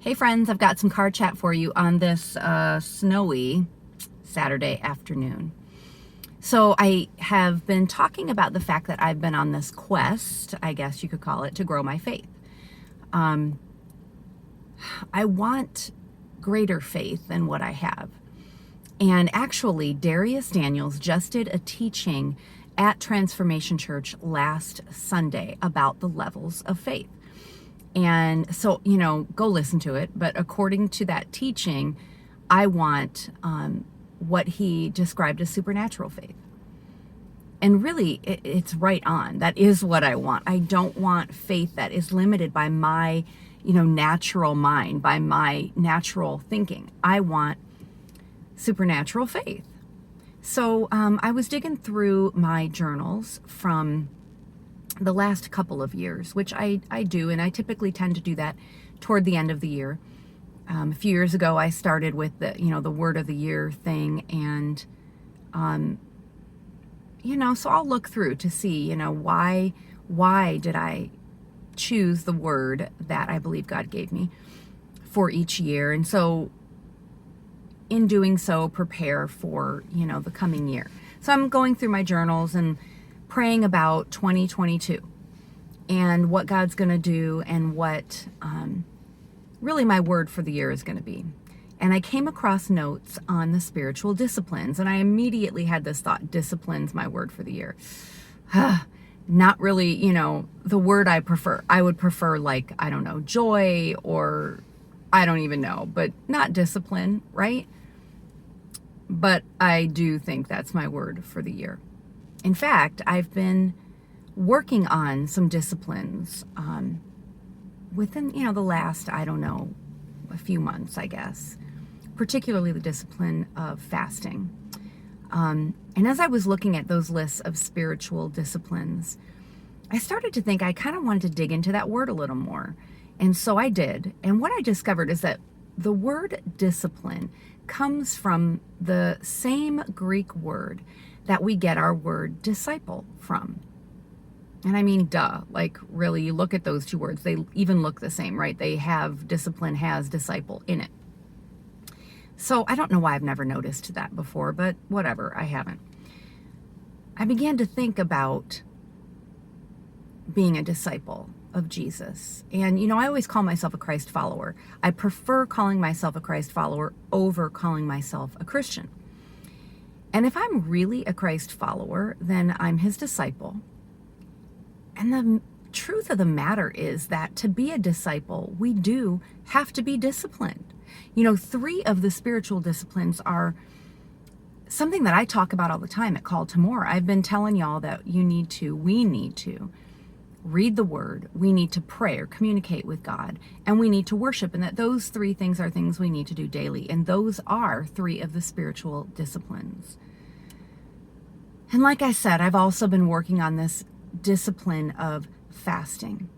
Hey friends, I've got some car chat for you on this snowy Saturday afternoon. So I have been talking about the fact that I've been on this quest, I guess you could call it, to grow my faith. I want greater faith than what I have. And actually, Darius Daniels just did a teaching at Transformation Church last Sunday about the levels of faith. And so, go listen to it. But according to that teaching, I want what he described as supernatural faith. And really, it's right on. That is what I want. I don't want faith that is limited by my, natural mind, by my natural thinking. I want supernatural faith. So I was digging through my journals from the last couple of years, which I do, and I typically tend to do that toward the end of the year. A few years ago, I started with the word of the year thing, and so I'll look through to see, why did I choose the word that I believe God gave me for each year, and so in doing so, prepare for the coming year. So I'm going through my journals and praying about 2022 and what God's going to do and what really my word for the year is going to be. And I came across notes on the spiritual disciplines, and I immediately had this thought: disciplines, my word for the year. Not really, the word I prefer. I would prefer, joy, or I don't even know, but not discipline, right? But I do think that's my word for the year. In fact, I've been working on some disciplines within, the last, a few months, I guess, particularly the discipline of fasting. And as I was looking at those lists of spiritual disciplines, I started to think I kind of wanted to dig into that word a little more. And so I did. And what I discovered is that the word discipline comes from the same Greek word that we get our word disciple from. And I mean, duh, really, you look at those two words, they even look the same, right? They have discipline, has disciple in it. So I don't know why I've never noticed that before, but whatever, I haven't. I began to think about being a disciple of Jesus. And, I always call myself a Christ follower. I prefer calling myself a Christ follower over calling myself a Christian. And if I'm really a Christ follower, then I'm his disciple. And the truth of the matter is that to be a disciple, we do have to be disciplined. 3 of the spiritual disciplines are something that I talk about all the time at Call to More. I've been telling y'all that we need to read the word, we need to pray or communicate with God, and we need to worship, and that those 3 things are things we need to do daily. And those are 3 of the spiritual disciplines. And like I said, I've also been working on this discipline of fasting.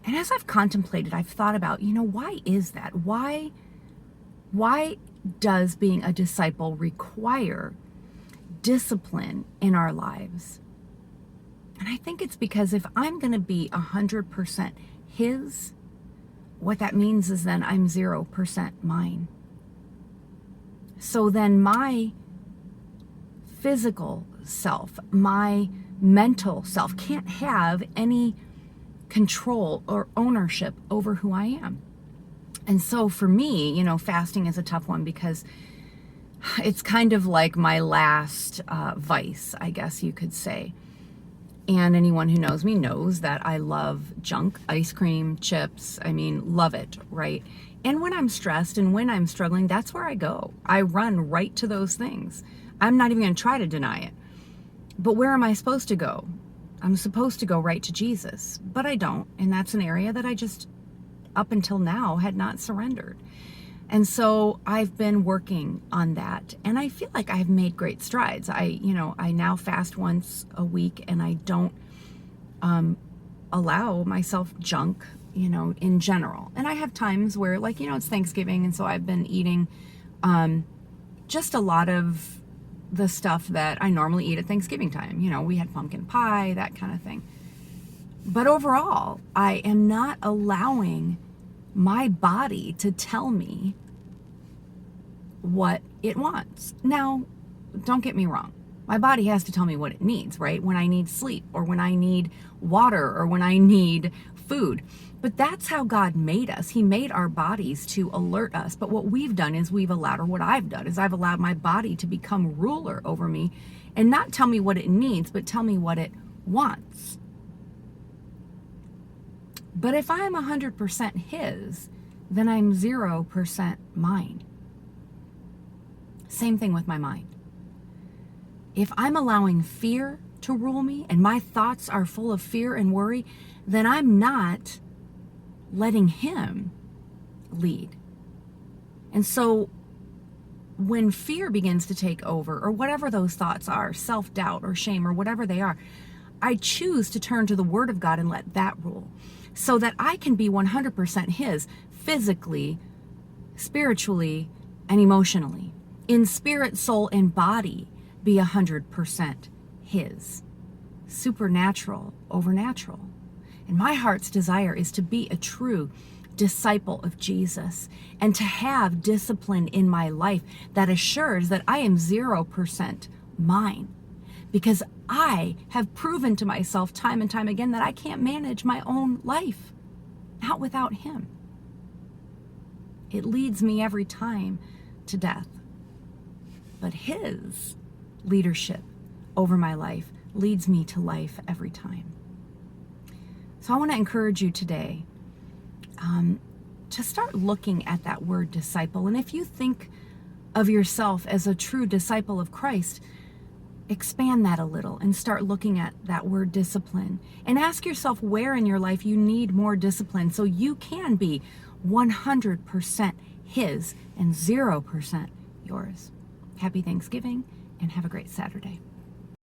And as I've contemplated, I've thought about, why is that? Why does being a disciple require discipline in our lives? And I think it's because if I'm going to be 100% his, what that means is then I'm 0% mine. So then my physical self, my mental self can't have any control or ownership over who I am. And so for me, fasting is a tough one because it's kind of like my last vice, I guess you could say. And anyone who knows me knows that I love junk, ice cream, chips. Love it, right? And when I'm stressed and when I'm struggling, that's where I go. I run right to those things. I'm not even going to try to deny it. But where am I supposed to go? I'm supposed to go right to Jesus, but I don't. And that's an area that I just, up until now, had not surrendered. And so I've been working on that, and I feel like I've made great strides. I now fast once a week, and I don't allow myself junk, in general. And I have times where, it's Thanksgiving, and so I've been eating just a lot of the stuff that I normally eat at Thanksgiving time. We had pumpkin pie, that kind of thing. But overall, I am not allowing my body to tell me what it wants. Now, don't get me wrong. My body has to tell me what it needs, right? When I need sleep, or when I need water, or when I need food. But that's how God made us. He made our bodies to alert us. But what we've done is what I've done is I've allowed my body to become ruler over me and not tell me what it needs, but tell me what it wants. But if I'm 100% His, then I'm 0% mine. Same thing with my mind. If I'm allowing fear to rule me and my thoughts are full of fear and worry, then I'm not letting Him lead. And so when fear begins to take over, or whatever those thoughts are, self-doubt or shame or whatever they are, I choose to turn to the Word of God and let that rule, so that I can be 100% His, physically, spiritually, and emotionally. In spirit, soul, and body, be 100% His. Supernatural over natural. And my heart's desire is to be a true disciple of Jesus and to have discipline in my life that assures that I am 0% mine. Because I have proven to myself time and time again that I can't manage my own life, not without Him. It leads me every time to death. But His leadership over my life leads me to life every time. So I want to encourage you today to start looking at that word disciple. And if you think of yourself as a true disciple of Christ, expand that a little and start looking at that word discipline. And ask yourself where in your life you need more discipline so you can be 100% His and 0% yours. Happy Thanksgiving and have a great Saturday.